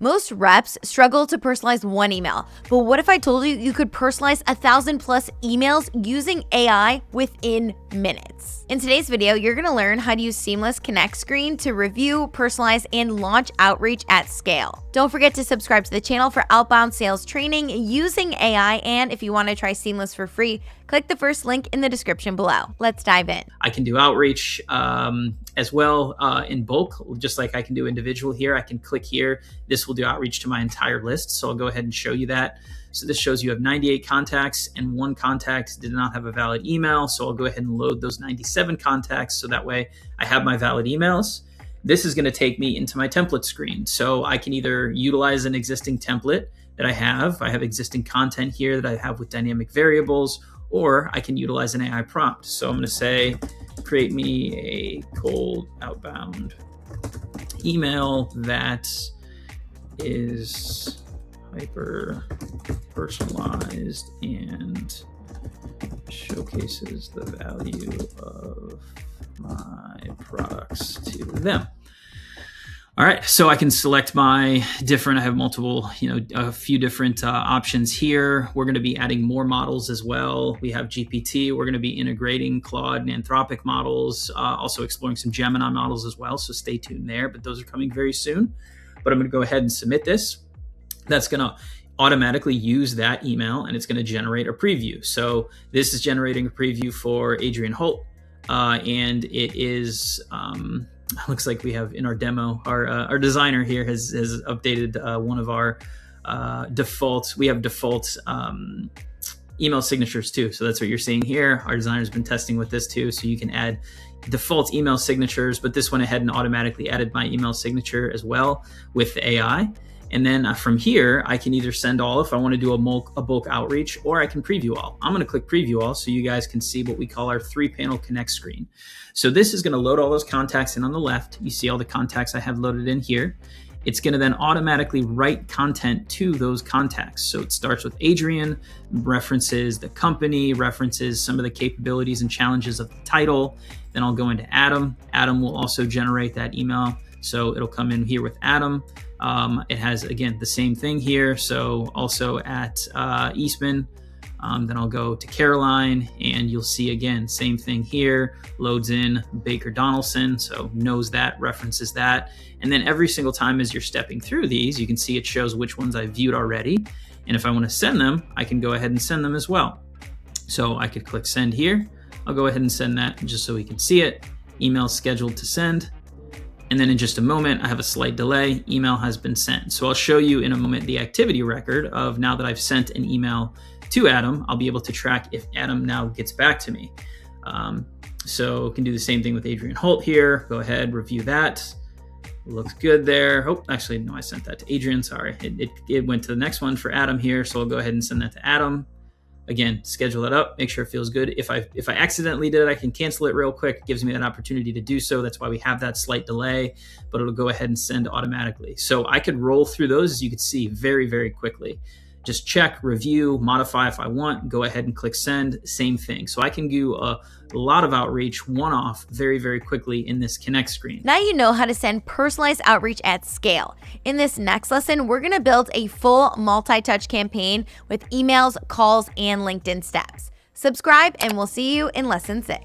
Most reps struggle to personalize one email, but what if I told you you could personalize 1,000 plus emails using AI within minutes? In today's video, you're gonna learn how to use Seamless Connect Screen to review, personalize, and launch outreach at scale. Don't forget to subscribe to the channel for outbound sales training using AI, and if you wanna try Seamless for free, click the first link in the description below. Let's dive in. I can do outreach as well in bulk, just like I can do individual here. I can click here. This will do outreach to my entire list. So I'll go ahead and show you that. So this shows you have 98 contacts and one contact did not have a valid email. So I'll go ahead and load those 97 contacts. So that way I have my valid emails. This is going to take me into my template screen. So I can either utilize an existing template that I have existing content here that I have with dynamic variables, or I can utilize an AI prompt. So I'm going to say, create me a cold outbound email that is hyper personalized and showcases the value of my products to them. All right, so I can select my different, I have multiple, a few different options here. We're gonna be adding more models as well. We have GPT, we're gonna be integrating Claude and Anthropic models, also exploring some Gemini models as well, so stay tuned there, but those are coming very soon. But I'm gonna go ahead and submit this. That's gonna automatically use that email and it's gonna generate a preview. So this is generating a preview for Adrian Holt, and it is, looks like we have in our demo, our designer here has updated one of our defaults. We have default email signatures too. So that's what you're seeing here. Our designer's been testing with this too. So you can add default email signatures, but this went ahead and automatically added my email signature as well with the AI. And then from here, I can either send all if I want to do a bulk outreach, or I can preview all. I'm going to click preview all so you guys can see what we call our 3-panel connect screen. So this is going to load all those contacts in on the left. You see all the contacts I have loaded in here. It's going to then automatically write content to those contacts. So it starts with Adrian, references the company, references some of the capabilities and challenges of the title. Then I'll go into Adam. Adam will also generate that email. So it'll come in here with Adam. It has, again, the same thing here. So also at Eastman, then I'll go to Caroline and you'll see again, same thing here, loads in Baker Donaldson. So knows that, references that. And then every single time as you're stepping through these, you can see it shows which ones I viewed already. And if I want to send them, I can go ahead and send them as well. So I could click send here. I'll go ahead and send that just so we can see it. Email scheduled to send. And then in just a moment, I have a slight delay, email has been sent. So I'll show you in a moment the activity record of now that I've sent an email to Adam, I'll be able to track if Adam now gets back to me. So can do the same thing with Adrian Holt here. Go ahead, review that. Looks good there. Oh, actually, no, I sent that to Adrian, sorry. It went to the next one for Adam here. So I'll go ahead and send that to Adam. Again, schedule it up, make sure it feels good. If I accidentally did it, I can cancel it real quick. It gives me that opportunity to do so. That's why we have that slight delay, but it'll go ahead and send automatically. So I could roll through those, as you can see, very, very quickly. Just check, review, modify if I want, go ahead and click send, same thing. So I can do a lot of outreach one-off very, very quickly in this Connect screen. Now you know how to send personalized outreach at scale. In this next lesson, we're gonna build a full multi-touch campaign with emails, calls, and LinkedIn steps. Subscribe and we'll see you in lesson 6.